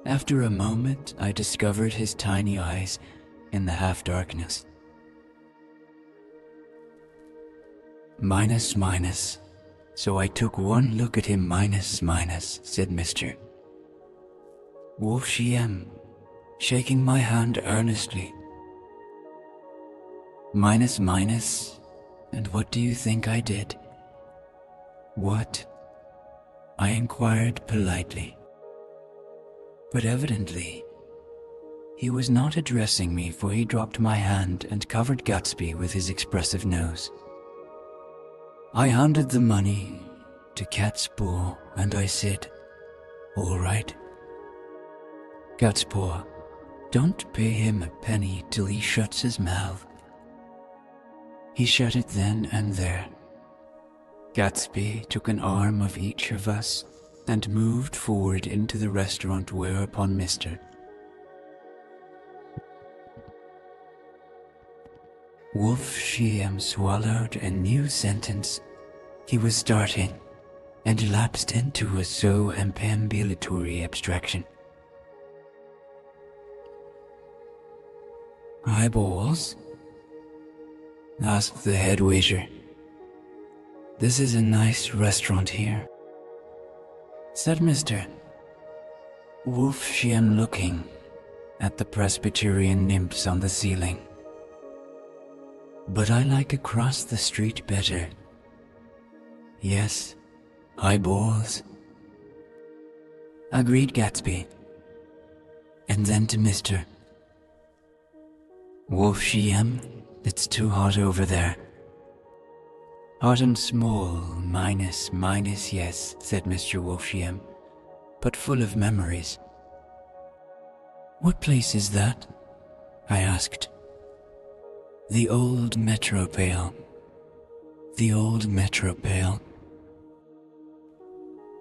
After a moment, I discovered his tiny eyes in the half-darkness. Minus, minus. So I took one look at him, minus, minus, said Mr. Wolf-Shiem, shaking my hand earnestly. Minus, minus, and what do you think I did? What? I inquired politely. But evidently, he was not addressing me, for he dropped my hand and covered Gatsby with his expressive nose. I handed the money to Catspaw and I said, "All right. Catspaw, don't pay him a penny till he shuts his mouth." He shut it then and there. Gatsby took an arm of each of us and moved forward into the restaurant, whereupon Mr. Wolf-Shiem swallowed a new sentence he was starting and lapsed into a ambulatory abstraction. "Eyeballs?" asked the head waiter. "This is a nice restaurant here," said Mr. Wolf-Shiem, looking at the Presbyterian nymphs on the ceiling. "But I like across the street better. Yes, eyeballs," agreed Gatsby. And then to Mr. Wolf-Shiem, "It's too hot over there." "Hot and small, minus, minus, yes," said Mr. Wolf-Shiem, "but full of memories." "What place is that?" I asked. "The old Metropale. The old Metropale,"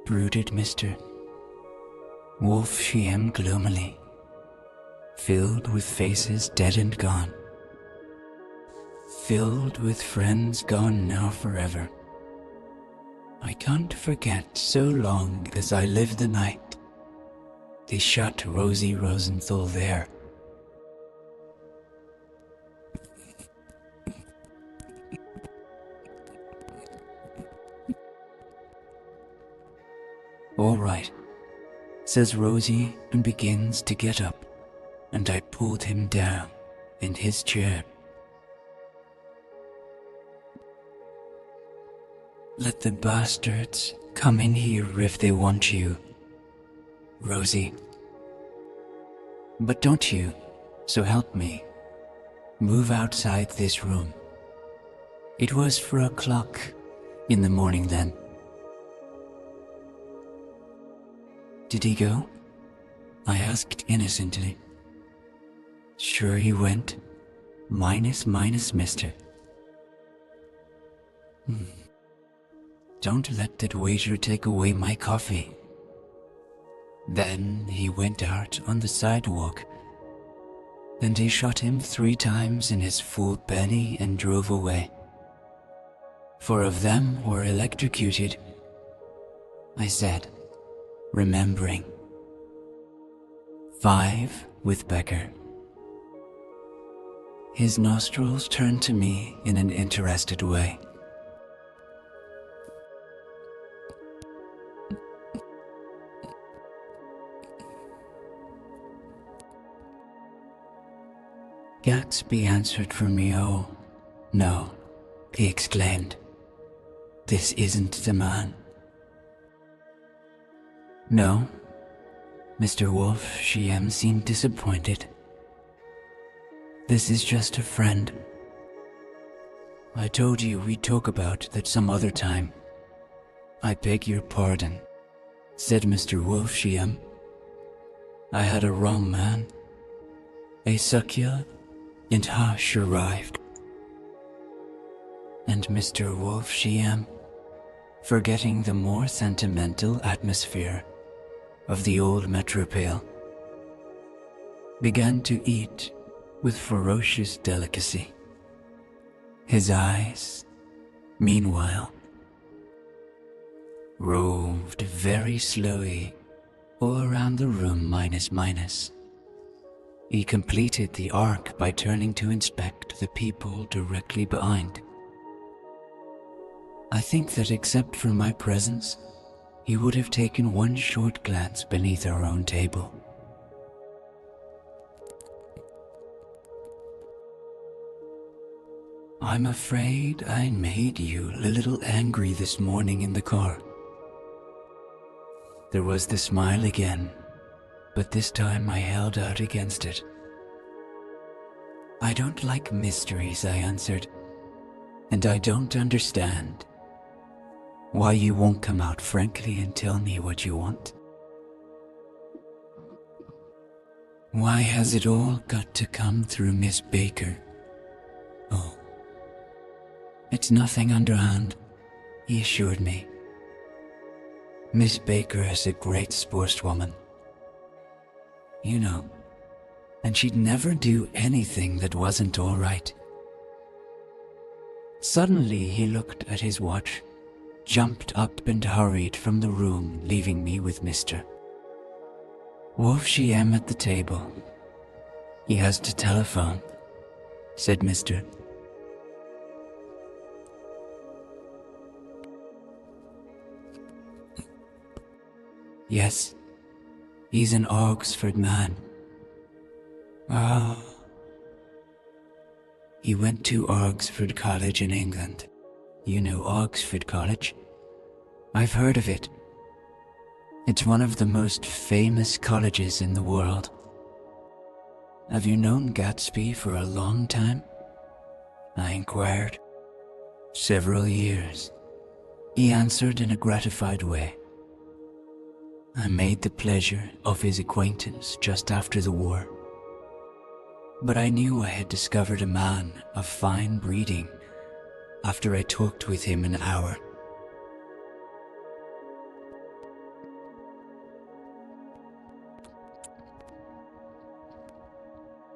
brooded Mr. Wolf-Shiem gloomily, filled with faces dead and gone. Filled with friends gone now forever. I can't forget so long as I live the night they shot Rosie Rosenthal there. "All right," says Rosie and begins to get up, and I pulled him down in his chair. "Let the bastards come in here if they want you, Rosie. But don't you, so help me, move outside this room." It was 4:00 in the morning then. "Did he go?" I asked innocently. "Sure he went. Minus, minus, mister." "Don't let that waiter take away my coffee." Then he went out on the sidewalk, and he shot him 3 times in his full belly and drove away. 4 of them were electrocuted, I said, remembering. 5 with Becker. His nostrils turned to me in an interested way. Gatsby answered for me. "Oh, no," he exclaimed. "This isn't the man." "No?" Mr. Wolf-Shiem seemed disappointed. "This is just a friend. I told you we'd talk about that some other time." "I beg your pardon," said Mr. Wolf-Shiem. "I had a wrong man. A succulent and Hush arrived." And Mr. Wolf-Shiem, forgetting the more sentimental atmosphere of the old Metropale, began to eat with ferocious delicacy. His eyes, meanwhile, roved very slowly all around around the room minus. He completed the arc by turning to inspect the people directly behind. I think that except for my presence, he would have taken one short glance beneath our own table. I'm afraid I made you a little angry this morning in the car. There was the smile again, but this time I held out against it. I don't like mysteries, I answered, and I don't understand why you won't come out frankly and tell me what you want. Why has it all got to come through Miss Baker? Oh, it's nothing underhand, he assured me. Miss Baker is a great sportswoman. You know, and she'd never do anything that wasn't all right. Suddenly he looked at his watch, jumped up and hurried from the room, leaving me with Mr. Wolfsheim at the table. He has to telephone, said Mr. Yes, he's an Oxford man. Ah. He went to Oxford College in England. You know Oxford College? I've heard of it. It's one of the most famous colleges in the world. Have you known Gatsby for a long time? I inquired. Several years, he answered in a gratified way. I made the pleasure of his acquaintance just after the war. But I knew I had discovered a man of fine breeding after I talked with him an hour.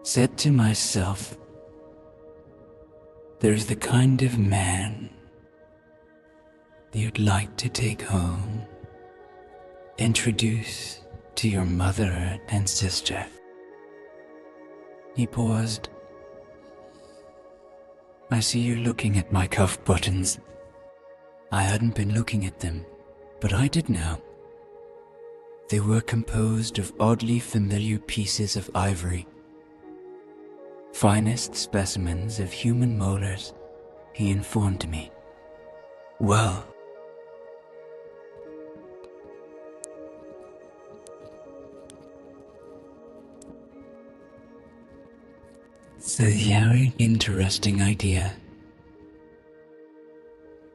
Said to myself, there's the kind of man you'd like to take home, introduce to your mother and sister. He paused. I see you're looking at my cuff buttons. I hadn't been looking at them, but I did now. They were composed of oddly familiar pieces of ivory. Finest specimens of human molars, he informed me. Well, it's a very interesting idea.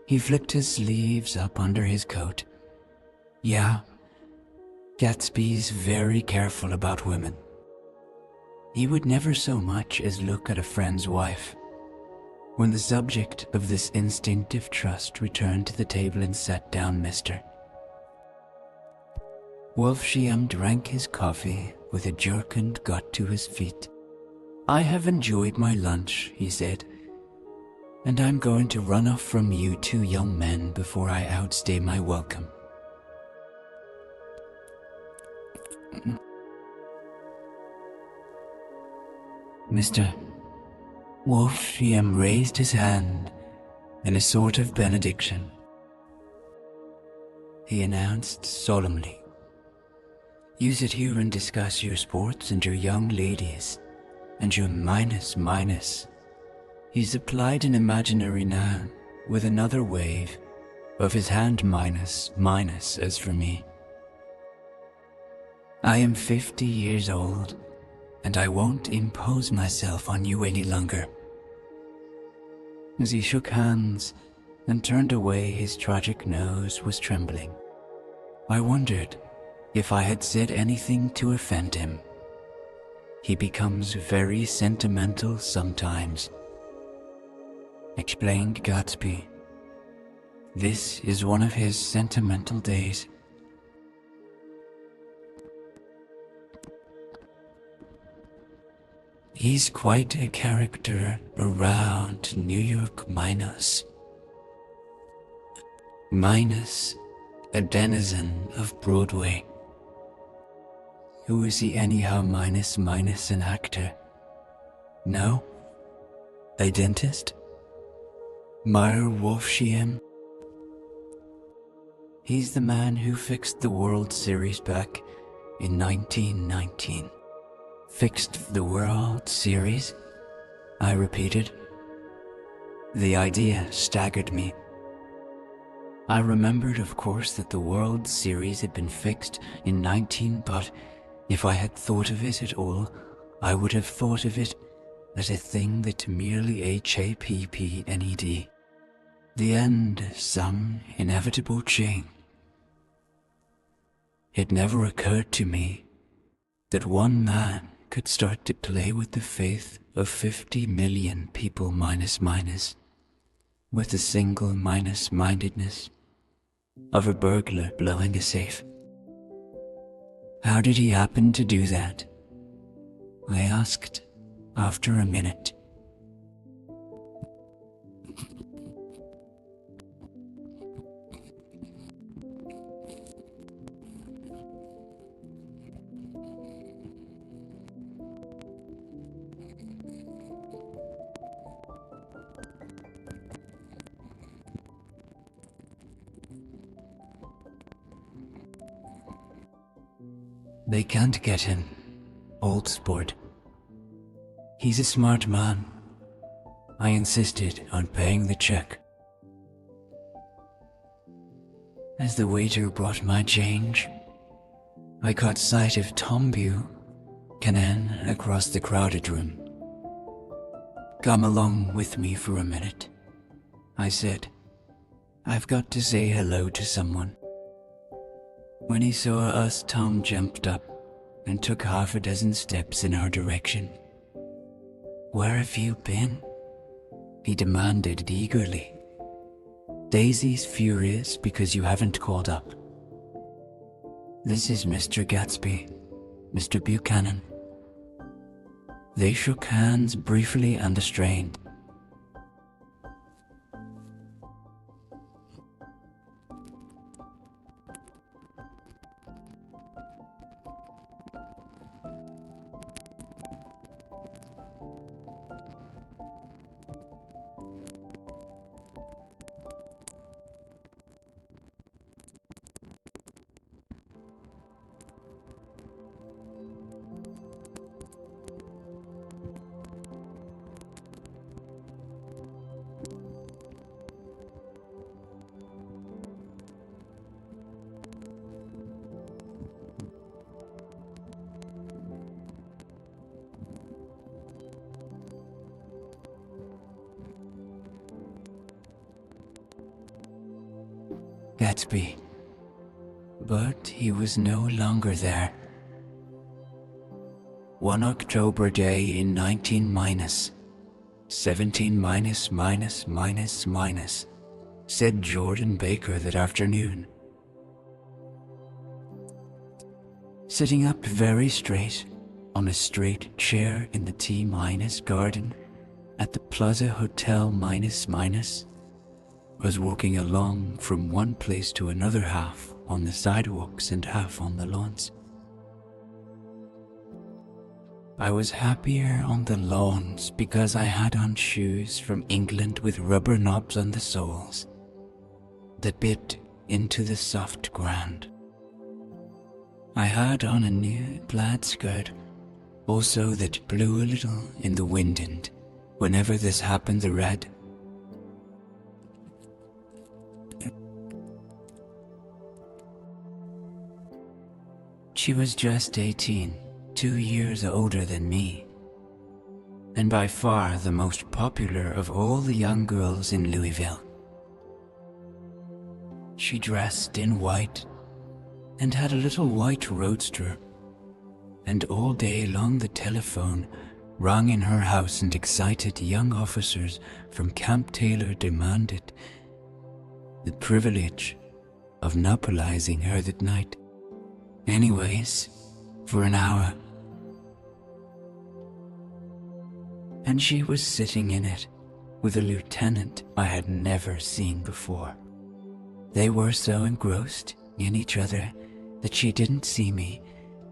He flipped his sleeves up under his coat. Yeah, Gatsby's very careful about women. He would never so much as look at a friend's wife. When the subject of this instinctive trust returned to the table and sat down, Mr. Wolfsheim drank his coffee with a jerk and got to his feet. I have enjoyed my lunch, he said, and I'm going to run off from you two young men before I outstay my welcome. Mr. Wolfsheim raised his hand in a sort of benediction. He announced solemnly, "You sit here and discuss your sports and your young ladies, and your minus. He applied an imaginary noun with another wave of his hand minus. As for me, I am 50 years old, and I won't impose myself on you any longer." As he shook hands and turned away, his tragic nose was trembling. I wondered if I had said anything to offend him. He becomes very sentimental sometimes, explained Gatsby. This is one of his sentimental days. He's quite a character around New York minus, a denizen of Broadway. Who is he anyhow minus an actor? No? A dentist? Meyer Wolfsheim? He's the man who fixed the World Series back in 1919. Fixed the World Series? I repeated. The idea staggered me. I remembered, of course, that the World Series had been fixed in 19, but if I had thought of it at all, I would have thought of it as a thing that merely happned. The end of some inevitable chain. It never occurred to me that one man could start to play with the faith of 50 million people with the single mindedness of a burglar blowing a safe. How did he happen to do that? I asked after a minute. They can't get him, old sport. He's a smart man. I insisted on paying the check. As the waiter brought my change, I caught sight of Tombu Kanan across the crowded room. Come along with me for a minute, I said. I've got to say hello to someone. When he saw us, Tom jumped up and took half a dozen steps in our direction. Where have you been? He demanded eagerly. Daisy's furious because you haven't called up. This is Mr. Gatsby, Mr. Buchanan. They shook hands briefly and strained. Gatsby. But he was no longer there. One October day in 17 said Jordan Baker that afternoon. Sitting up very straight on a straight chair in the T- garden at the Plaza Hotel was walking along from one place to another, half on the sidewalks and half on the lawns. I was happier on the lawns because I had on shoes from England with rubber knobs on the soles that bit into the soft ground. I had on a new plaid skirt also that blew a little in the wind, and whenever this happened the red She was just 18, 2 years older than me, and by far the most popular of all the young girls in Louisville. She dressed in white and had a little white roadster, and all day long the telephone rang in her house and excited young officers from Camp Taylor demanded the privilege of napolizing her that night. Anyways, for an hour. And she was sitting in it with a lieutenant I had never seen before. They were so engrossed in each other that she didn't see me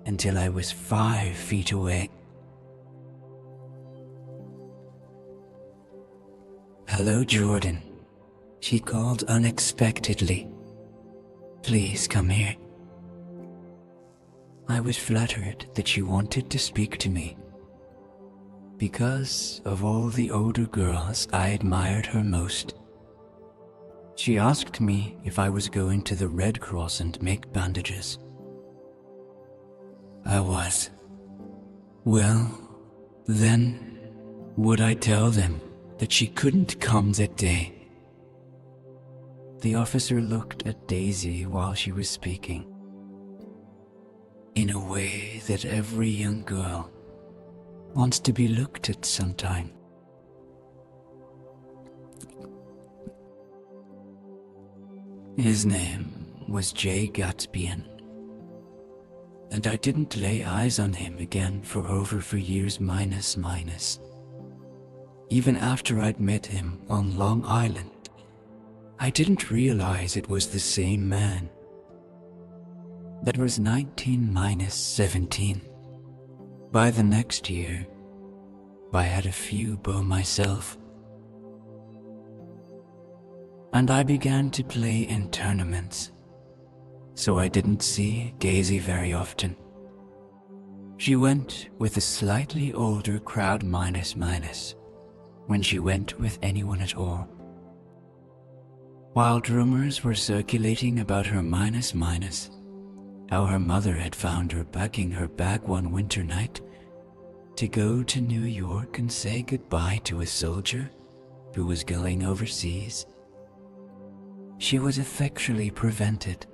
until I was 5 feet away. "Hello, Jordan," she called unexpectedly. "Please come here." I was flattered that she wanted to speak to me. Because of all the older girls, I admired her most. She asked me if I was going to the Red Cross and make bandages. I was. Well, then, would I tell them that she couldn't come that day? The officer looked at Daisy while she was speaking, in a way that every young girl wants to be looked at sometime. His name was Great Gatsby, and I didn't lay eyes on him again for over 4 years minus. Even after I'd met him on Long Island, I didn't realize it was the same man. That was 19 minus 17. By the next year, I had a few by myself. And I began to play in tournaments, so I didn't see Daisy very often. She went with a slightly older crowd minus, when she went with anyone at all. Wild rumors were circulating about her minus, how her mother had found her packing her bag one winter night to go to New York and say goodbye to a soldier who was going overseas. She was effectually prevented,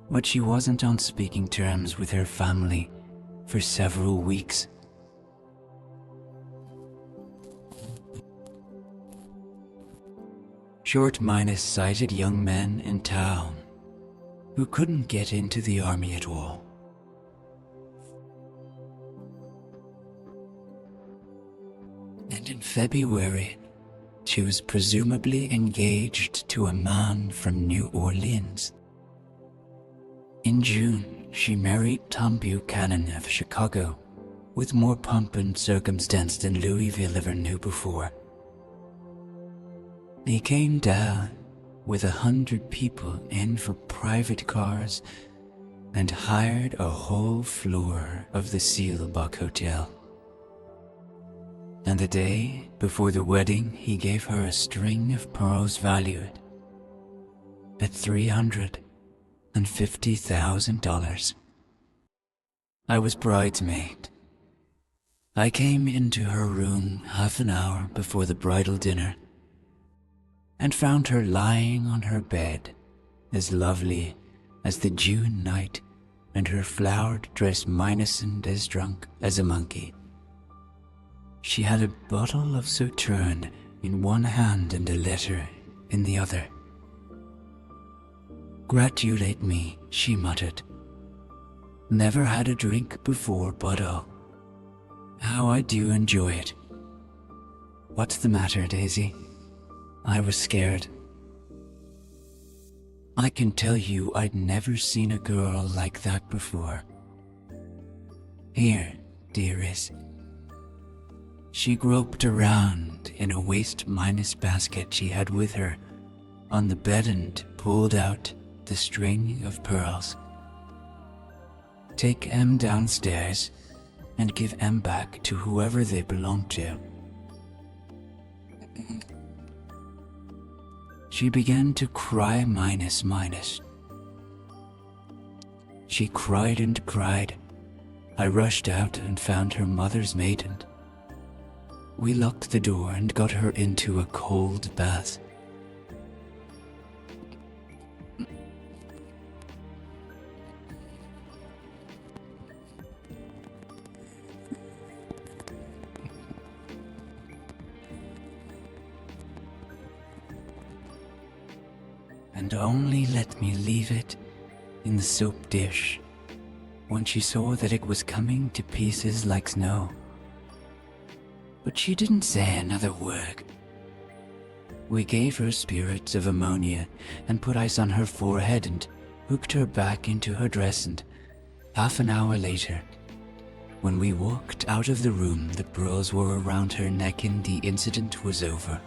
but she wasn't on speaking terms with her family for several weeks. Short minus sighted young men in town who couldn't get into the army at all. And in February, she was presumably engaged to a man from New Orleans. In June, she married Tom Buchanan of Chicago, with more pomp and circumstance than Louisville ever knew before. He came down with 100 people in for private cars and hired a whole floor of the Seelbach Hotel. And the day before the wedding, he gave her a string of pearls valued at $350,000. I was bridesmaid. I came into her room half an hour before the bridal dinner and found her lying on her bed, as lovely as the June night, and her flowered dress minus and as drunk as a monkey. She had a bottle of Sauterne in one hand and a letter in the other. "Gratulate me," she muttered. "Never had a drink before, but oh, how I do enjoy it." "What's the matter, Daisy?" I was scared. I can tell you I'd never seen a girl like that before. "Here, dearest." She groped around in a waste minus basket she had with her on the bed and pulled out the string of pearls. "Take M downstairs and give M back to whoever they belong to." She began to cry minus. She cried and cried. I rushed out and found her mother's maid, and we locked the door and got her into a cold bath. And only let me leave it in the soap dish when she saw that it was coming to pieces like snow. But she didn't say another word. We gave her spirits of ammonia and put ice on her forehead and hooked her back into her dress, and Half an hour later, when we walked out of the room, the pearls were around her neck and the incident was over.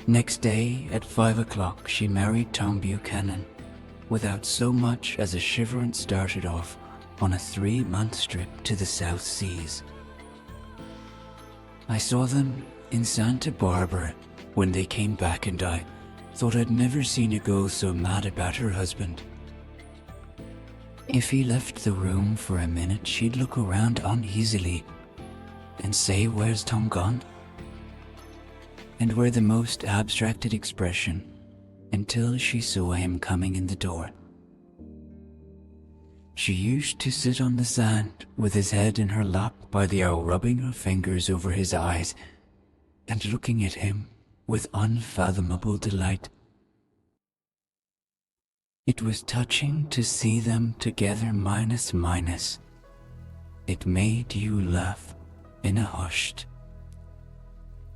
Next day, at 5 o'clock, she married Tom Buchanan, without so much as a shiver, and started off on a 3-month trip to the South Seas. I saw them in Santa Barbara when they came back, and I thought I'd never seen a girl so mad about her husband. If he left the room for a minute, she'd look around uneasily and say, "Where's Tom gone?" and wear the most abstracted expression until she saw him coming in the door. She used to sit on the sand with his head in her lap by the hour, rubbing her fingers over his eyes and looking at him with unfathomable delight. It was touching to see them together, minus. It made you laugh in a hushed,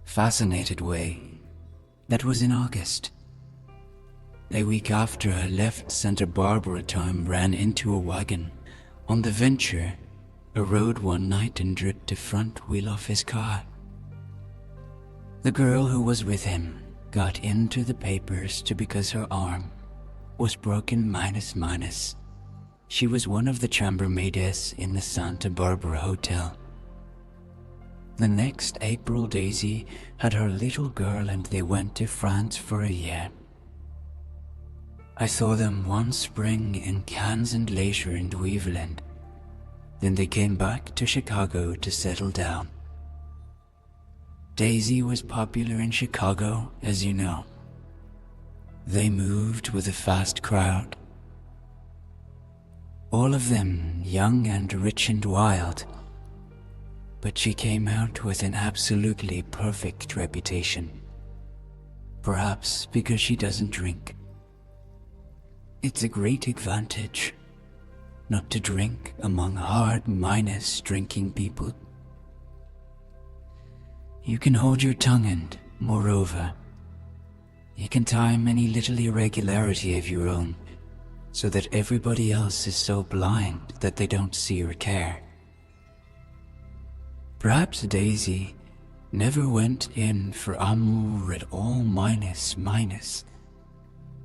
fascinated way. That was in August. A week after I left Santa Barbara, Tom ran into a wagon on the Venture, a road one night, and ripped the front wheel off his car. The girl who was with him got into the papers because her arm was broken, minus. She was one of the chambermaids in the Santa Barbara hotel. The next April, Daisy had her little girl and they went to France for a year. I saw them one spring in Cannes and later in Cleveland. Then they came back to Chicago to settle down. Daisy was popular in Chicago, as you know. They moved with a fast crowd. All of them young and rich and wild. But she came out with an absolutely perfect reputation. Perhaps because she doesn't drink. It's a great advantage not to drink among hard minus drinking people. You can hold your tongue and, moreover, you can time any little irregularity of your own so that everybody else is so blind that they don't see or care. Perhaps Daisy never went in for amour at all, minus.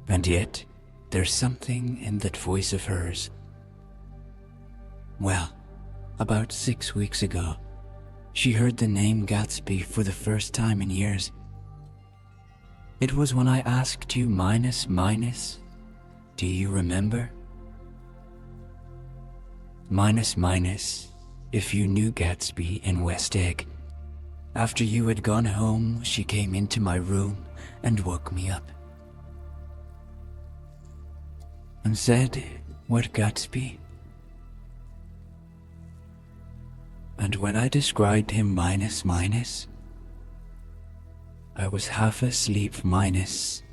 And yet, there's something in that voice of hers. Well, about 6 weeks ago, she heard the name Gatsby for the first time in years. It was when I asked you, minus, do you remember? Minus, if you knew Gatsby in West Egg. After you had gone home, she came into my room and woke me up. And said, "What Gatsby?" And when I described him, minus, I was half asleep, minus.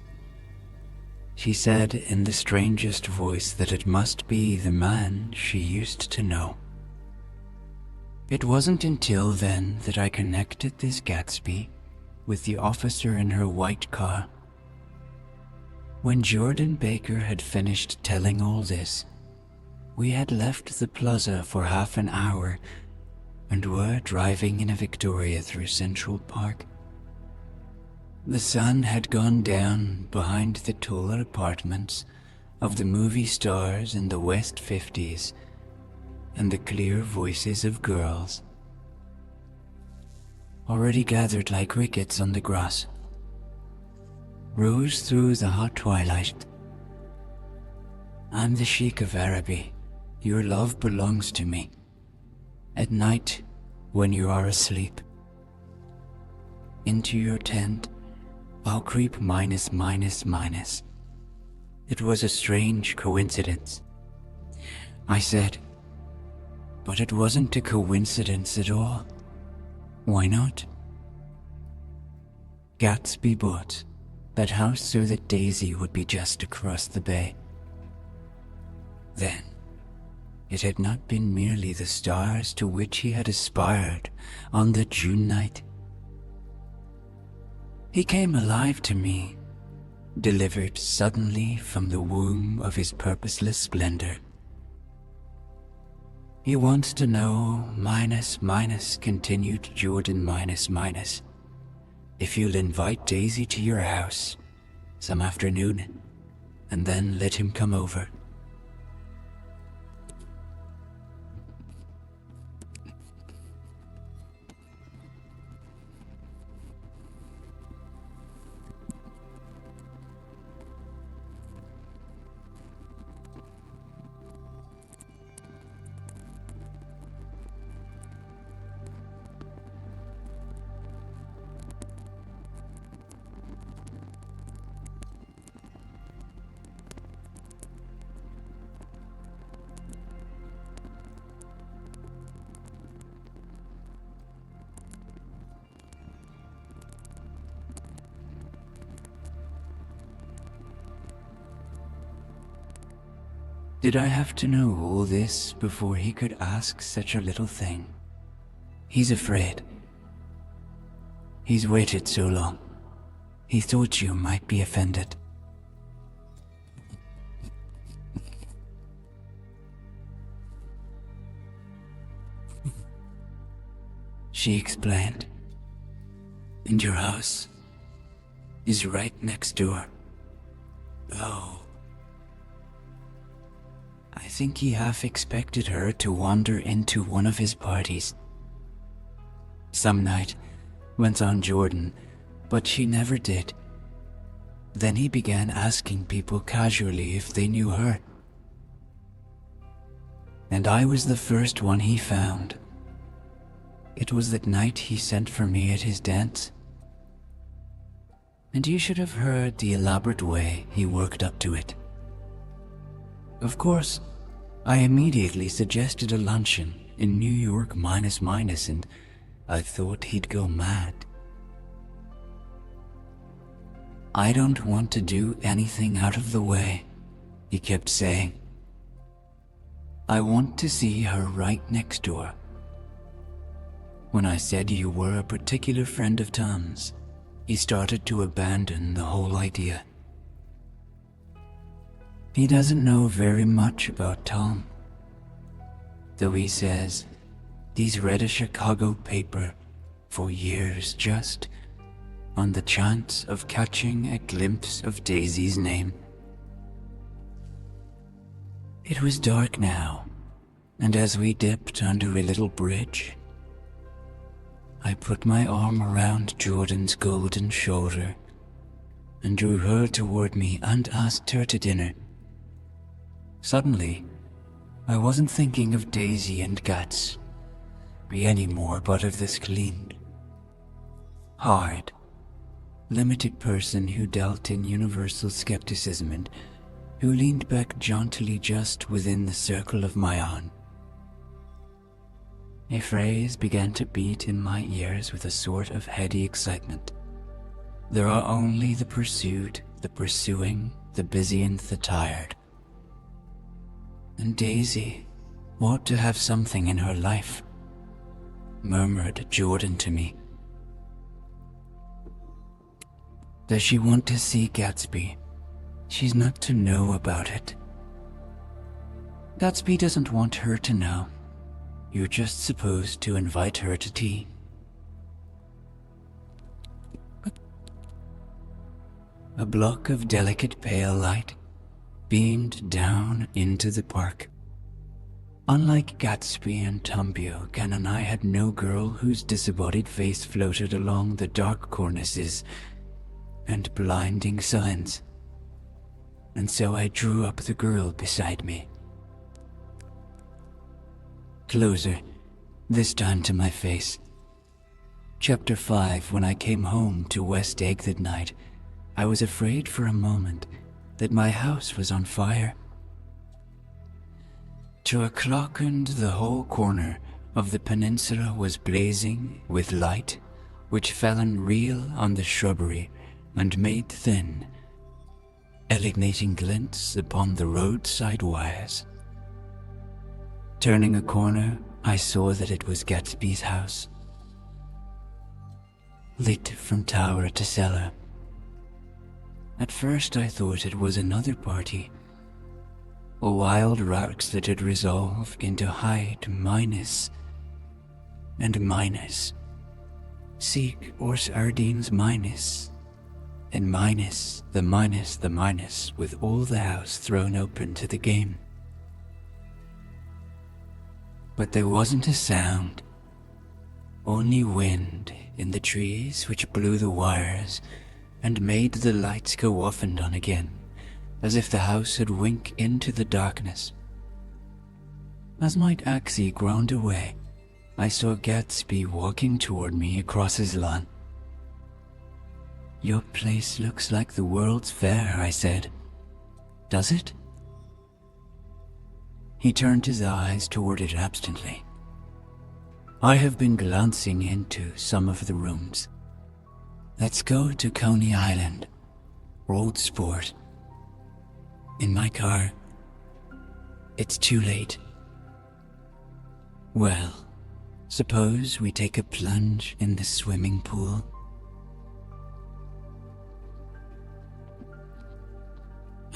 She said in the strangest voice that it must be the man she used to know. It wasn't until then that I connected this Gatsby with the officer in her white car. When Jordan Baker had finished telling all this, we had left the plaza for half an hour and were driving in a Victoria through Central Park. The sun had gone down behind the taller apartments of the movie stars in the West 50s, and the clear voices of girls already gathered like crickets on the grass rose through the hot twilight. "I'm the Sheikh of Araby. Your love belongs to me. At night, when you are asleep, into your tent, I'll creep, minus. It was a strange coincidence." I said, "But it wasn't a coincidence at all. Why not?" Gatsby bought that house so that Daisy would be just across the bay. Then, it had not been merely the stars to which he had aspired on the June night. He came alive to me, delivered suddenly from the womb of his purposeless splendor. He wants to know, minus, minus, continued Jordan, minus, minus, if you'll invite Daisy to your house some afternoon, and then let him come over. Did I have to know all this before he could ask such a little thing? He's afraid. He's waited so long. He thought you might be offended. She explained. And your house is right next door. Oh. I think he half expected her to wander into one of his parties. Some night, went on Jordan, but she never did. Then he began asking people casually if they knew her. And I was the first one he found. It was that night he sent for me at his dance. And you should have heard the elaborate way he worked up to it. Of course, I immediately suggested a luncheon in New York minus minus, and I thought he'd go mad. I don't want to do anything out of the way, he kept saying. I want to see her right next door. When I said you were a particular friend of Tom's, he started to abandon the whole idea. He doesn't know very much about Tom, though he says he's read a Chicago paper for years just on the chance of catching a glimpse of Daisy's name. It was dark now, and as we dipped under a little bridge, I put my arm around Jordan's golden shoulder and drew her toward me and asked her to dinner. Suddenly, I wasn't thinking of Daisy and Gatsby anymore, but of this clean, hard, limited person who dealt in universal skepticism and who leaned back jauntily just within the circle of my own. A phrase began to beat in my ears with a sort of heady excitement. There are only the pursued, the pursuing, the busy and the tired. And Daisy ought to have something in her life, murmured Jordan to me. Does she want to see Gatsby? She's not to know about it. Gatsby doesn't want her to know. You're just supposed to invite her to tea. A block of delicate pale light beamed down into the park. Unlike Gatsby and Tumbio, Ken and I had no girl whose disembodied face floated along the dark cornices and blinding signs, and so I drew up the girl beside me. Closer, this time to my face. Chapter 5. When I came home to West Egg that night, I was afraid for a moment that my house was on fire. To o'clock and the whole corner of the peninsula was blazing with light, which fell in real on the shrubbery and made thin, illuminating glints upon the roadside wires. Turning a corner, I saw that it was Gatsby's house, lit from tower to cellar. At first I thought it was another party, a wild route that had resolved into height minus and minus. Seek or sardines minus, and minus, the minus, the minus, with all the house thrown open to the game. But there wasn't a sound, only wind in the trees which blew the wires and made the lights go off and on again, as if the house had winked into the darkness. As my taxi ground away, I saw Gatsby walking toward me across his lawn. "Your place looks like the World's Fair," I said. "Does it?" He turned his eyes toward it absently. "I have been glancing into some of the rooms. Let's go to Coney Island, Old Sport. In my car. It's too late." "Well, suppose we take a plunge in the swimming pool?"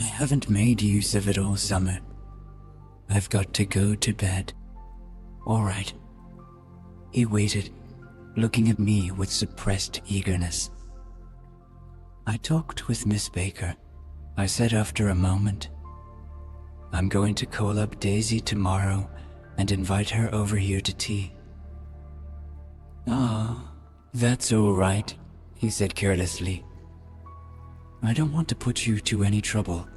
"I haven't made use of it all summer. I've got to go to bed." "All right." He waited, looking at me with suppressed eagerness. "I talked with Miss Baker," I said after a moment. "I'm going to call up Daisy tomorrow and invite her over here to tea." "Ah, that's all right," he said carelessly. "I don't want to put you to any trouble.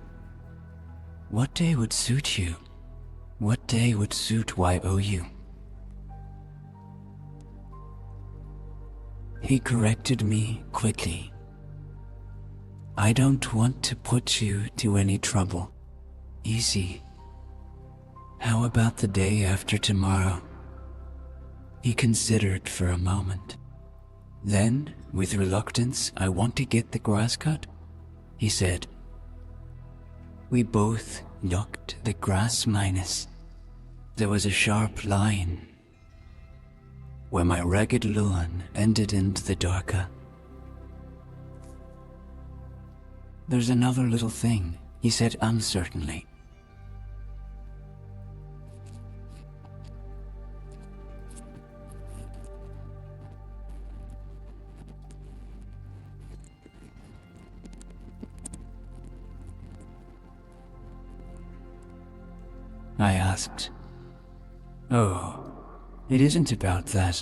What day would suit you? What day would suit YOU?" He corrected me quickly. "I don't want to put you to any trouble. Easy. How about the day after tomorrow?" He considered for a moment. Then, with reluctance, "I want to get the grass cut," he said. We both looked the grass minus. There was a sharp line where my ragged lawn ended into the darker. "There's another little thing," he said uncertainly. I asked. "Oh, it isn't about that.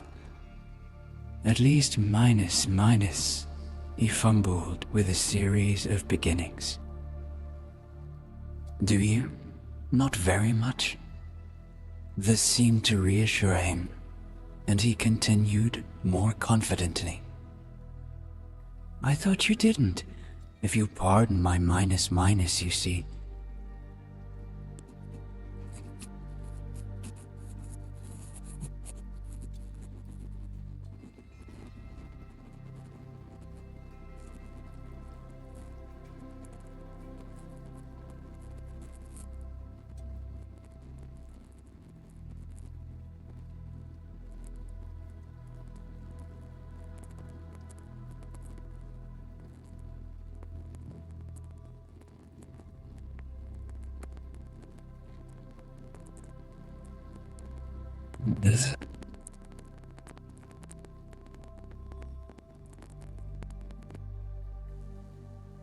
At least minus, he fumbled with a series of beginnings. "Do you? Not very much?" This seemed to reassure him, and he continued more confidently. "I thought you didn't, if you pardon my minus, you see." This.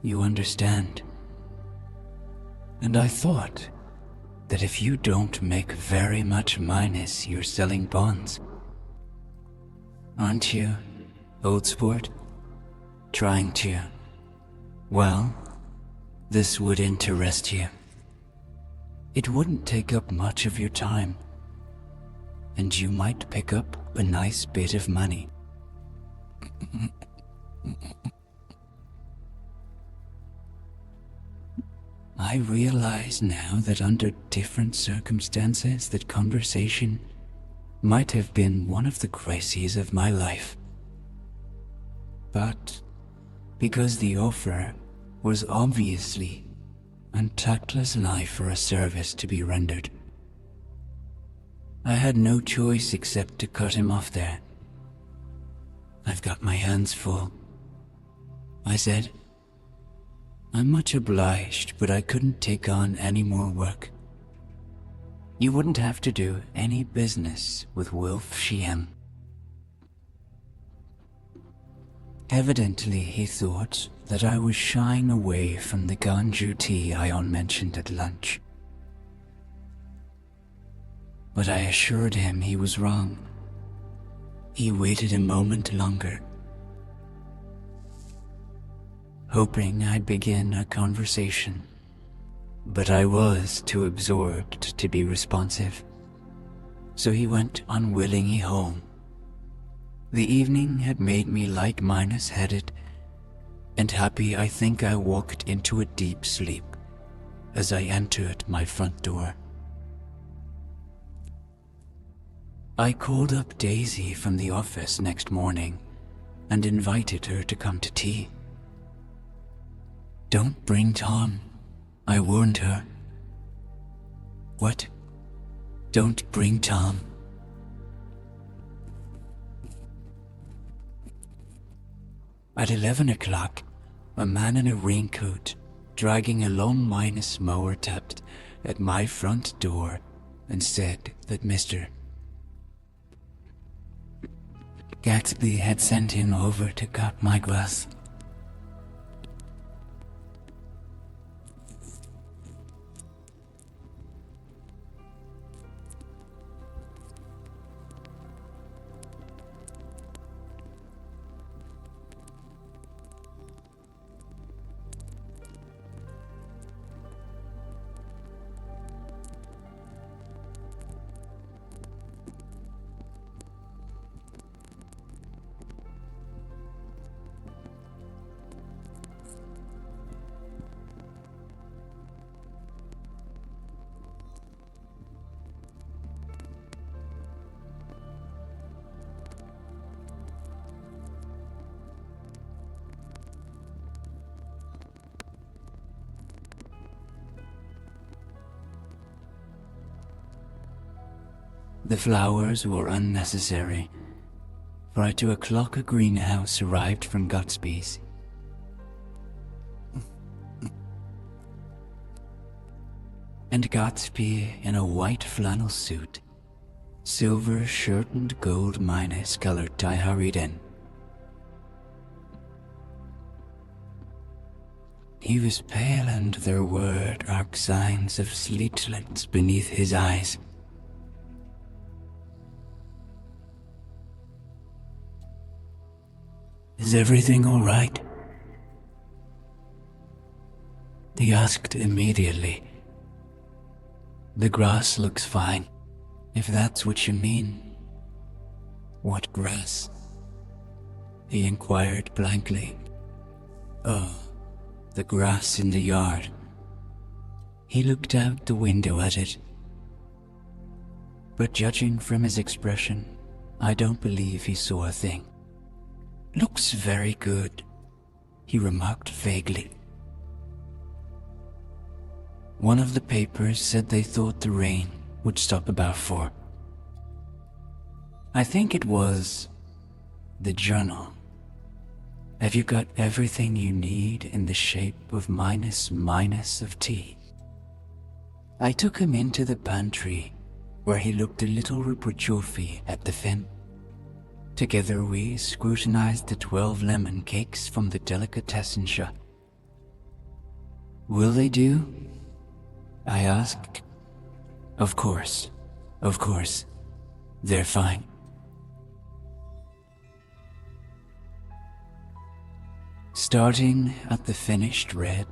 You understand. And I thought that if you don't make very much minus, you're selling bonds. Aren't you, old sport? Trying to. Well, this would interest you. It wouldn't take up much of your time, and you might pick up a nice bit of money. I realize now that under different circumstances that conversation might have been one of the crises of my life. But because the offer was obviously a tactless lie for a service to be rendered, I had no choice except to cut him off there. "I've got my hands full," I said. "I'm much obliged, but I couldn't take on any more work. You wouldn't have to do any business with Wolf Shiem. Evidently, he thought that I was shying away from the ganju tea Ion mentioned at lunch. But I assured him he was wrong. He waited a moment longer, hoping I'd begin a conversation, but I was too absorbed to be responsive, so he went unwillingly home. The evening had made me like-headed and happy. I think I walked into a deep sleep as I entered my front door. I called up Daisy from the office next morning and invited her to come to tea. "Don't bring Tom," I warned her. "What? Don't bring Tom?" At 11 o'clock, a man in a raincoat, dragging a long minus mower, tapped at my front door and said that Mr. Gatsby had sent him over to cut my grass. The flowers were unnecessary, for at 2 o'clock a greenhouse arrived from Gatsby's. And Gatsby, in a white flannel suit, silver shirt and gold minus-colored tie, hurried in. He was pale and there were dark signs of sleetlets beneath his eyes. "Is everything all right?" he asked immediately. "The grass looks fine, if that's what you mean." "What grass?" he inquired blankly. "Oh, the grass in the yard." He looked out the window at it, but judging from his expression, I don't believe he saw a thing. "Looks very good," he remarked vaguely. One of the papers said they thought the rain would stop about 4. I think it was the Journal. "Have you got everything you need in the shape of minus of tea?" I took him into the pantry, where he looked a little reproachfully at the fin. Together we scrutinized the 12 lemon cakes from the delicatessen shop. "Will they do?" I asked. Of course. They're fine." Starting at the finished red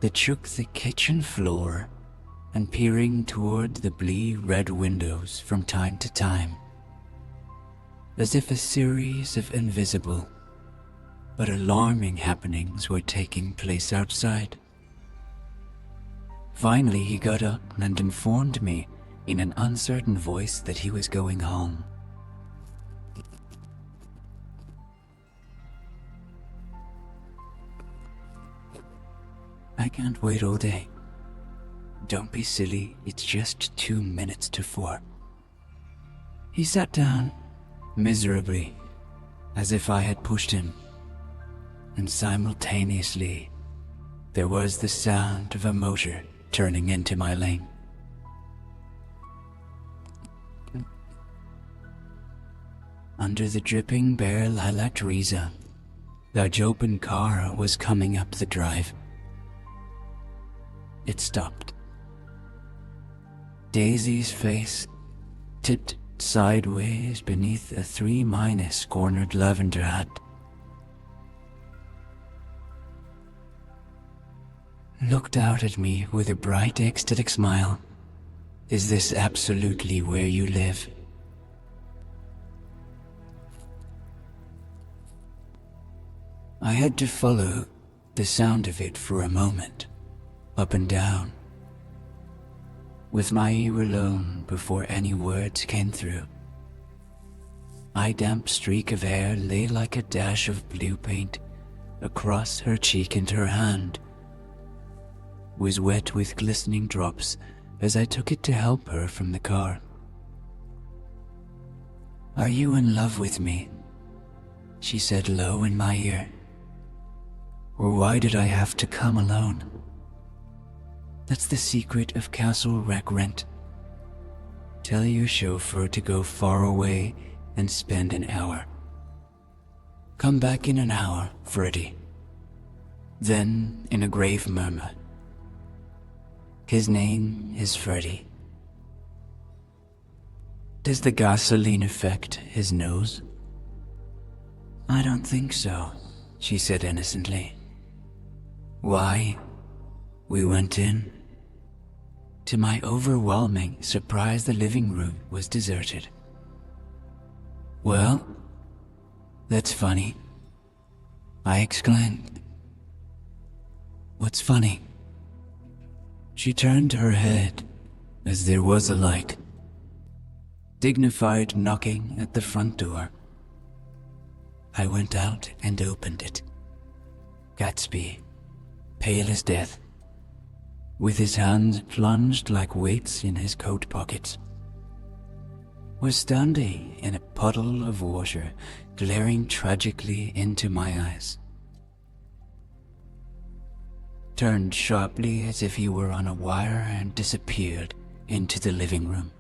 that shook the kitchen floor and peering toward the red windows from time to time, as if a series of invisible but alarming happenings were taking place outside. Finally, he got up and informed me in an uncertain voice that he was going home. "I can't wait all day." "Don't be silly, it's just 2 minutes to 4. He sat down miserably, as if I had pushed him, and simultaneously there was the sound of a motor turning into my lane. under the dripping bare lilac trees, a large open car was coming up the drive. It stopped. Daisy's face tipped sideways beneath a 3- cornered lavender hat. Looked out at me with a bright, ecstatic smile. Is this absolutely where you live? I had to follow the sound of it for a moment, up and down, with my ear alone before any words came through. A damp streak of hair lay like a dash of blue paint across her cheek, and her hand was wet with glistening drops as I took it to help her from the car. "Are you in love with me?" she said low in my ear. "Or why did I have to come alone? That's the secret of Castle Rack Rent. Tell your chauffeur to go far away and spend an hour. Come back in an hour, Freddie." Then, in a grave murmur, "His name is Freddie. Does the gasoline affect his nose?" "I don't think so," she said innocently. "Why?" We went in. To my overwhelming surprise, the living room was deserted. "Well, that's funny," I exclaimed. "What's funny?" She turned her head as there was a light. Dignified knocking at the front door. I went out and opened it. Gatsby, pale as death, with his hands plunged like weights in his coat pockets, was standing in a puddle of water, glaring tragically into my eyes. Turned sharply as if he were on a wire and disappeared into the living room.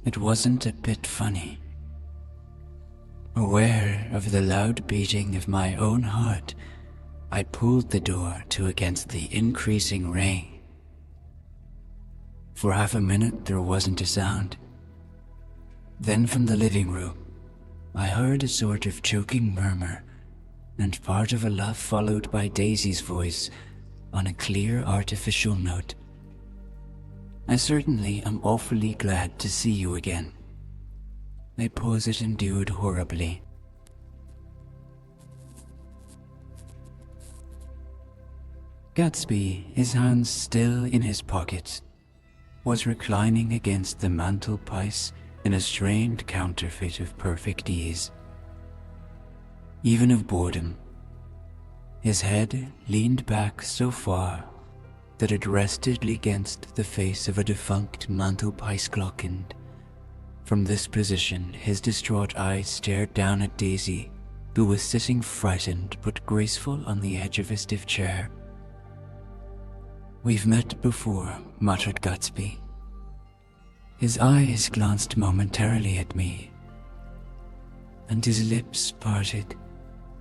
It wasn't a bit funny. Aware of the loud beating of my own heart, I pulled the door to against the increasing rain. For half a minute there wasn't a sound. Then from the living room, I heard a sort of choking murmur, and part of a laugh followed by Daisy's voice on a clear artificial note. "I certainly am awfully glad to see you again." I pause it endured horribly. Gatsby, his hands still in his pockets, was reclining against the mantelpiece in a strained counterfeit of perfect ease, even of boredom. His head leaned back so far that it rested against the face of a defunct mantelpiece clock, and from this position his distraught eyes stared down at Daisy, who was sitting frightened but graceful on the edge of a stiff chair. "We've met before," muttered Gatsby. His eyes glanced momentarily at me, and his lips parted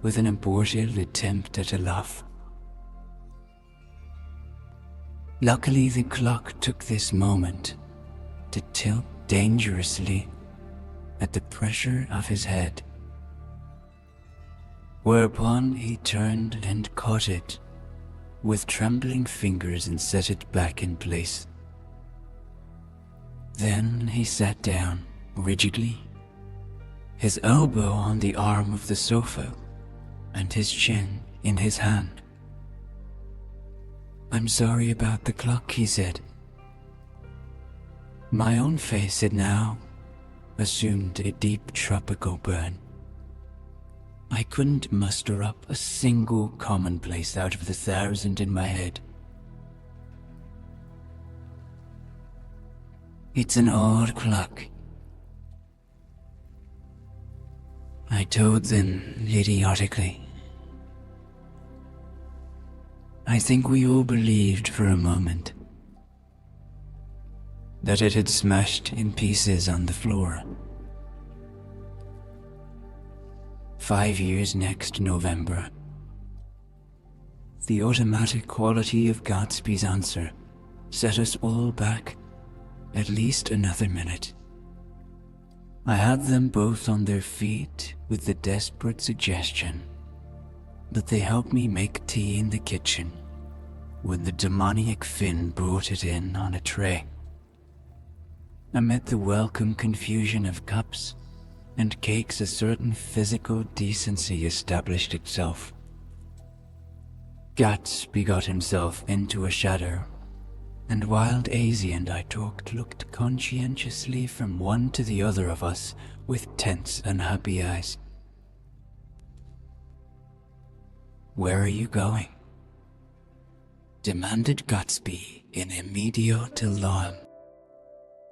with an abortive attempt at a laugh. Luckily, the clock took this moment to tilt dangerously at the pressure of his head, whereupon he turned and caught it with trembling fingers and set it back in place. Then he sat down rigidly, his elbow on the arm of the sofa and his chin in his hand. "I'm sorry about the clock," he said. My own face had now assumed a deep tropical burn. I couldn't muster up a single commonplace out of the 1,000 in my head. "It's an old clock," I told them idiotically. I think we all believed for a moment that it had smashed in pieces on the floor 5 years next November. The automatic quality of Gatsby's answer set us all back at least another minute. I had them both on their feet with the desperate suggestion that they help me make tea in the kitchen when the demoniac Finn brought it in on a tray. Amid the welcome confusion of cups and cakes, a certain physical decency established itself. Gatsby got himself into a shadow, and while Daisy and I talked, looked conscientiously from one to the other of us with tense, unhappy eyes. "Where are you going?" demanded Gatsby in immediate alarm.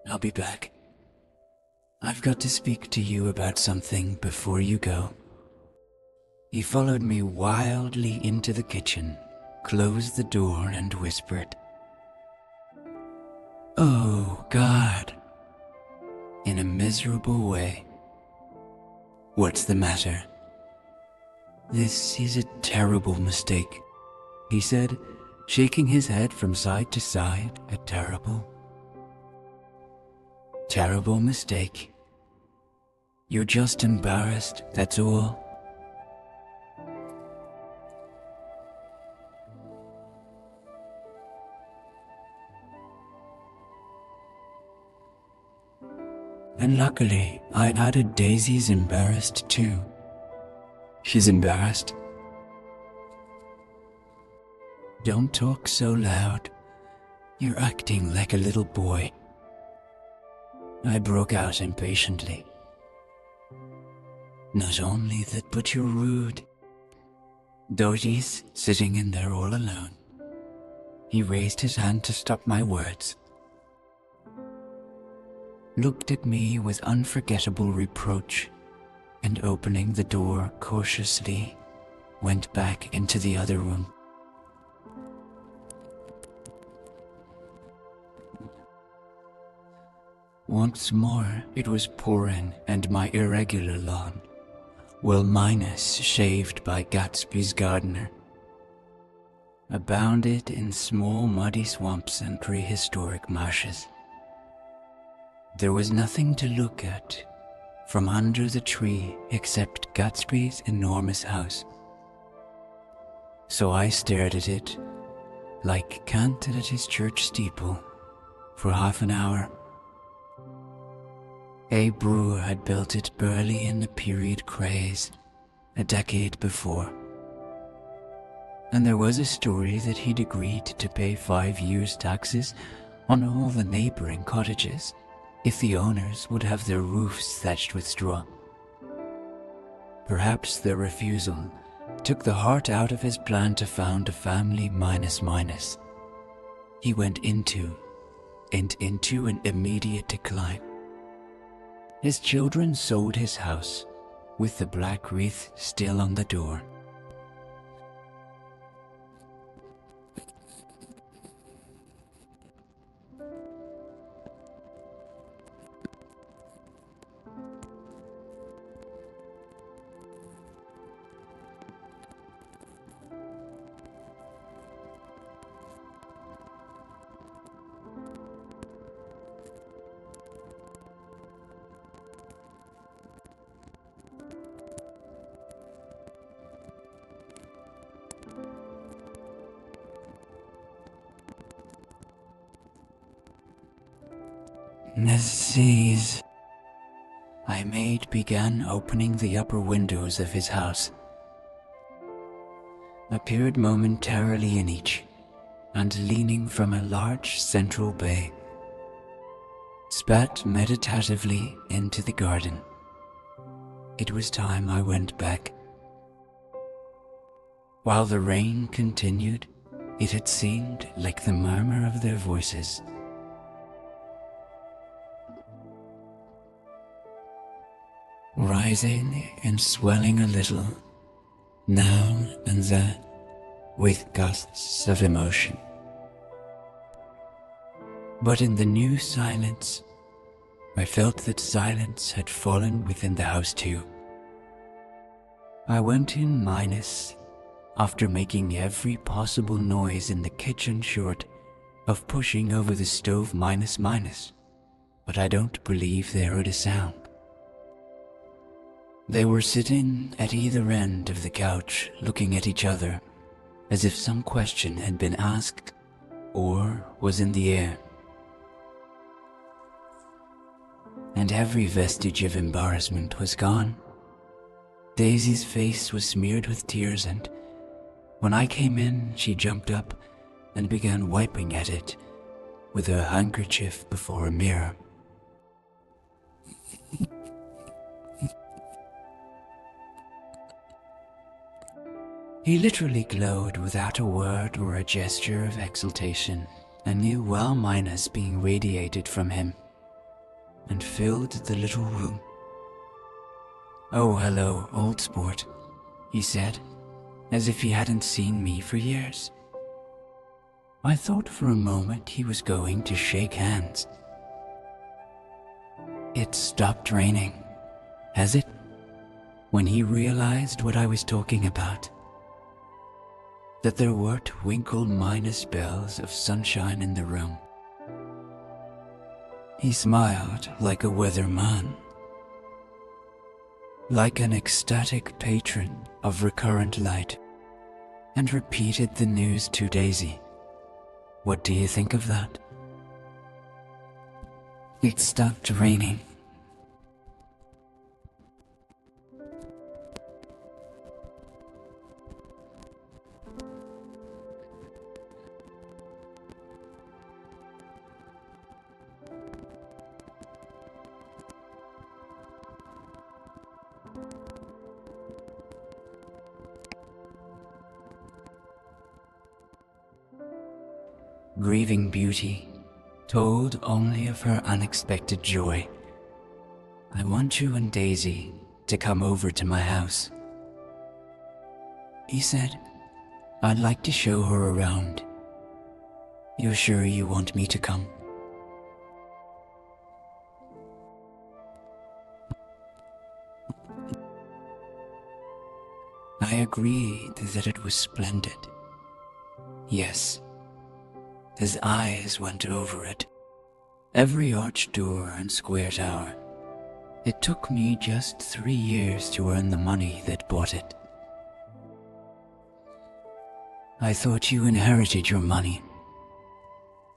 "I'll be back. I've got to speak to you about something before you go." He followed me wildly into the kitchen, closed the door, and whispered, "Oh, God," in a miserable way. "What's the matter?" "This is a terrible mistake," he said, shaking his head from side to side. "A terrible mistake. You're just embarrassed, that's all." And luckily, I added Daisy's embarrassed too. "She's embarrassed." "Don't talk so loud. You're acting like a little boy," I broke out impatiently. "Not only that, but you're rude." Doji's sitting in there all alone. He raised his hand to stop my words, looked at me with unforgettable reproach, and opening the door cautiously, went back into the other room. Once more it was pouring, and my irregular lawn, well minus shaved by Gatsby's gardener, abounded in small muddy swamps and prehistoric marshes. There was nothing to look at from under the tree except Gatsby's enormous house. So I stared at it, like Kant at his church steeple, for half an hour. A brewer had built it early in the period craze, a decade before. And there was a story that he'd agreed to pay 5 years' taxes on all the neighboring cottages if the owners would have their roofs thatched with straw. Perhaps their refusal took the heart out of his plan to found a family minus. He went into an immediate decline. His children sold his house, with the black wreath still on the door. Nazis. My maid began opening the upper windows of his house, appeared momentarily in each, and leaning from a large central bay, spat meditatively into the garden. It was time I went back. While the rain continued, it had seemed like the murmur of their voices. Rising and swelling a little, now and then, with gusts of emotion. But in the new silence, I felt that silence had fallen within the house too. I went in minus after making every possible noise in the kitchen short of pushing over the stove minus, but I don't believe they heard a sound. They were sitting at either end of the couch looking at each other as if some question had been asked or was in the air. And every vestige of embarrassment was gone. Daisy's face was smeared with tears, and when I came in, she jumped up and began wiping at it with her handkerchief before a mirror. He literally glowed without a word or a gesture of exultation, and knew well minus being radiated from him, and filled the little room. "Oh, hello, old sport," he said, as if he hadn't seen me for years. I thought for a moment he was going to shake hands. "It stopped raining, has it?" When he realized what I was talking about. That there were twinkle minus spells of sunshine in the room. He smiled like a weatherman, like an ecstatic patron of recurrent light, and repeated the news to Daisy. "What do you think of that?" "It stopped raining." Grieving beauty told only of her unexpected joy. "I want you and Daisy to come over to my house," he said. "I'd like to show her around. You're sure you want me to come?" I agreed that it was splendid. Yes. His eyes went over it. Every arched door and square tower. It took me just 3 years to earn the money that bought it. "I thought you inherited your money."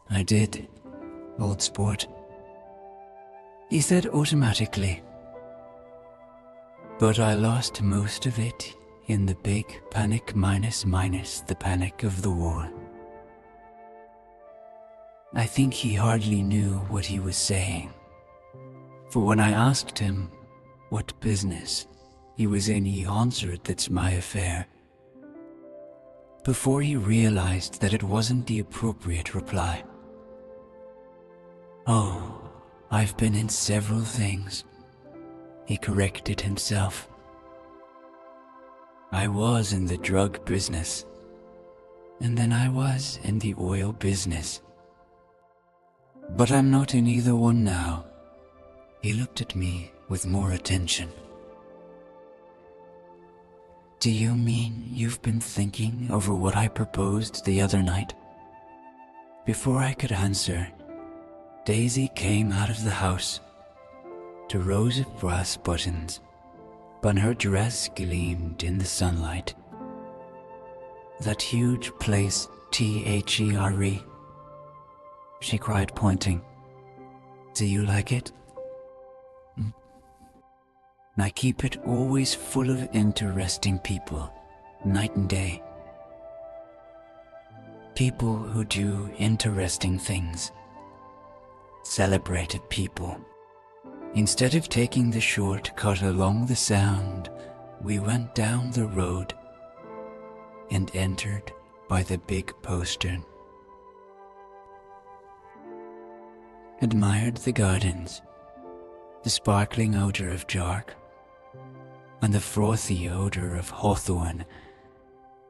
"I did, old sport," he said automatically. "But I lost most of it in the big panic minus the panic of the war." I think he hardly knew what he was saying, for when I asked him what business he was in, he answered, "That's my affair," before he realized that it wasn't the appropriate reply. "Oh, I've been in several things," he corrected himself. "I was in the drug business, and then I was in the oil business. But I'm not in either one now." He looked at me with more attention. "Do you mean you've been thinking over what I proposed the other night?" Before I could answer, Daisy came out of the house. The rows of brass buttons on her dress gleamed in the sunlight. "That huge place, THERE," she cried, pointing. "Do you like it?" "I keep it always full of interesting people, night and day. People who do interesting things. Celebrated people." Instead of taking the shortcut along the Sound, we went down the road and entered by the big postern. Admired the gardens, the sparkling odor of jark, and the frothy odor of hawthorn,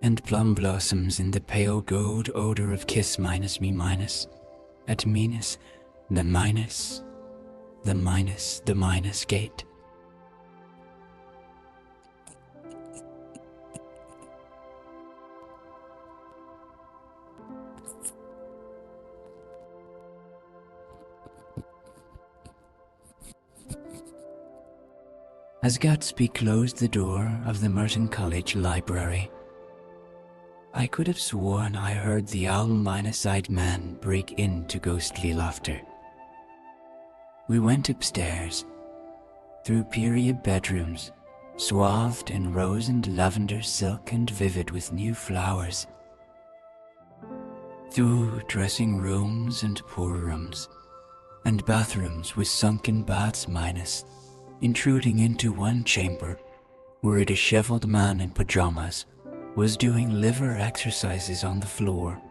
and plum blossoms in the pale gold odor of kiss minus me minus, at minus, the minus, the minus, the minus gate. As Gatsby closed the door of the Merton College library, I could have sworn I heard the owl-eyed man break into ghostly laughter. We went upstairs, through period bedrooms, swathed in rose and lavender silk and vivid with new flowers, through dressing rooms and pour rooms, and bathrooms with sunken baths minus, intruding into one chamber where a disheveled man in pajamas was doing liver exercises on the floor.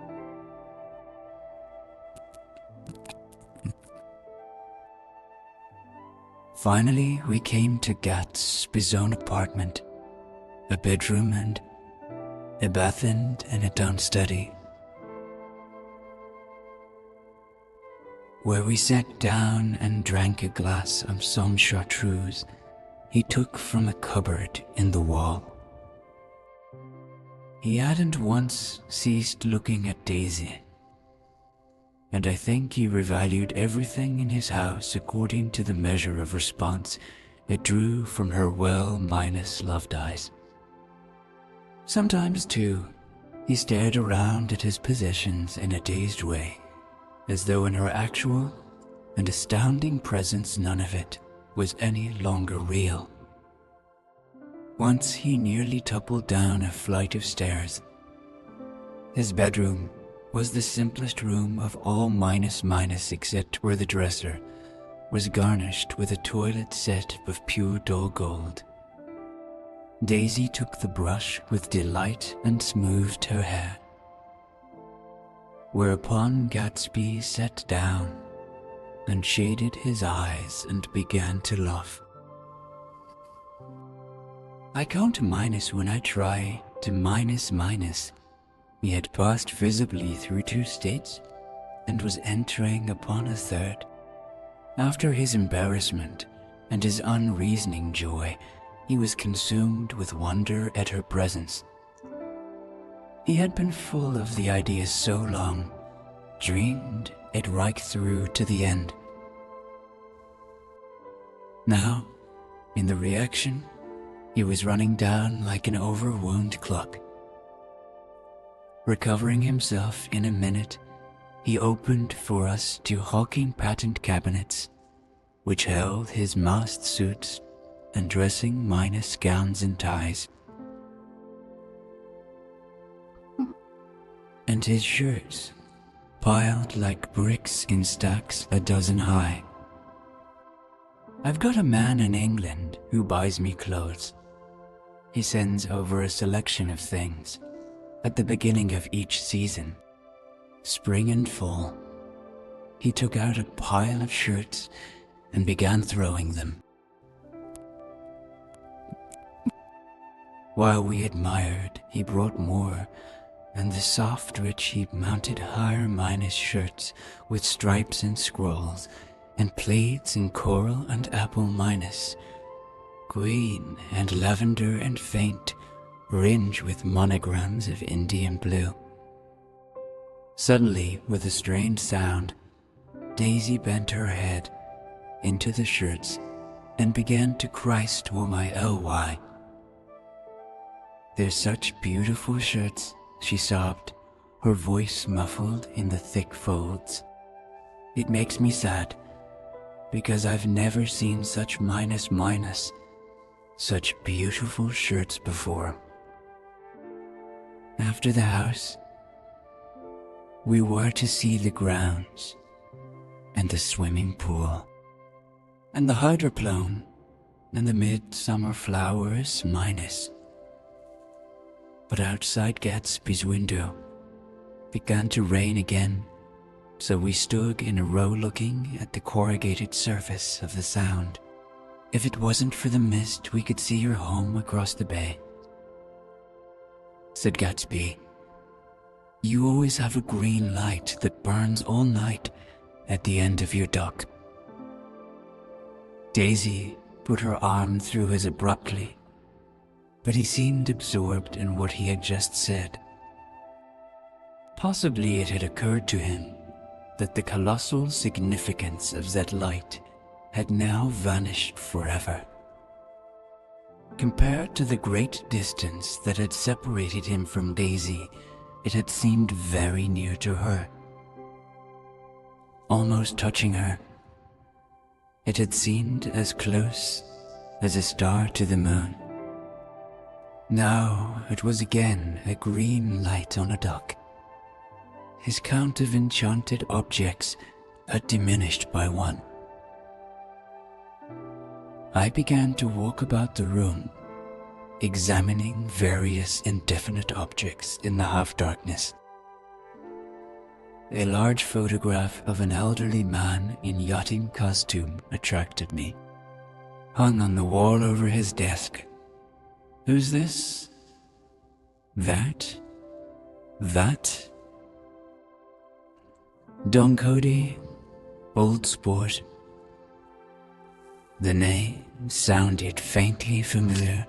Finally, we came to Gatsby's own apartment, a bedroom and a bath and a down study, where we sat down and drank a glass of some chartreuse he took from a cupboard in the wall. He hadn't once ceased looking at Daisy, and I think he revalued everything in his house according to the measure of response it drew from her well-loved eyes. Sometimes, too, he stared around at his possessions in a dazed way, as though in her actual and astounding presence none of it was any longer real. Once he nearly toppled down a flight of stairs. His bedroom was the simplest room of all except where the dresser was garnished with a toilet set of pure dull gold. Daisy took the brush with delight and smoothed her hair, whereupon Gatsby sat down and shaded his eyes and began to laugh. I count minus when I try to minus. He had passed visibly through 2 states and was entering upon a third. After his embarrassment and his unreasoning joy, he was consumed with wonder at her presence. He had been full of the idea so long, dreamed it right through to the end. Now, in the reaction, he was running down like an overwound clock. Recovering himself in a minute, he opened for us 2 hulking patent cabinets, which held his masked suits and dressing minus gowns and ties, and his shirts, piled like bricks in stacks a dozen high. I've got a man in England who buys me clothes. He sends over a selection of things at the beginning of each season, spring and fall. He took out a pile of shirts and began throwing them. While we admired, he brought more, and the soft, rich heap mounted higher minus shirts with stripes and scrolls, and plaids in coral and apple minus, green and lavender and faint, ringed with monograms of Indian blue. Suddenly, with a strange sound, Daisy bent her head into the shirts and began to Christ were my ly. "They're such beautiful shirts," she sobbed, her voice muffled in the thick folds. "It makes me sad, because I've never seen such minus, such beautiful shirts before." After the house, we were to see the grounds, and the swimming pool, and the hydroplane, and the midsummer flowers minus. But outside Gatsby's window began to rain again, so we stood in a row looking at the corrugated surface of the Sound. "If it wasn't for the mist, we could see your home across the bay," said Gatsby. "You always have a green light that burns all night at the end of your dock." Daisy put her arm through his abruptly, but he seemed absorbed in what he had just said. Possibly it had occurred to him that the colossal significance of that light had now vanished forever. Compared to the great distance that had separated him from Daisy, it had seemed very near to her. Almost touching her. It had seemed as close as a star to the moon. Now it was again a green light on a dock. His count of enchanted objects had diminished by one. I began to walk about the room, examining various indefinite objects in the half-darkness. A large photograph of an elderly man in yachting costume attracted me, hung on the wall over his desk. Who's this? That? Don Cody, old sport. The name sounded faintly familiar.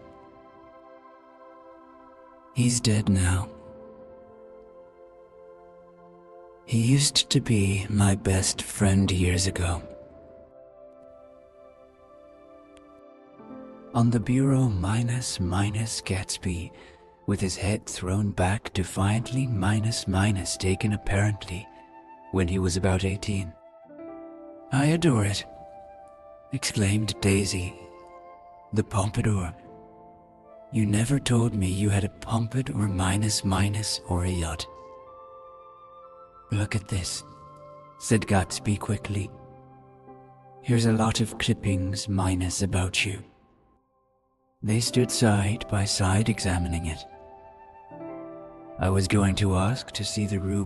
He's dead now. He used to be my best friend years ago. On the bureau minus Gatsby, with his head thrown back defiantly, minus taken apparently when he was about 18. I adore it, exclaimed Daisy. The pompadour. You never told me you had a pompadour minus or a yacht. Look at this, said Gatsby quickly. Here's a lot of clippings minus about you. They stood side by side examining it. I was going to ask to see the ruby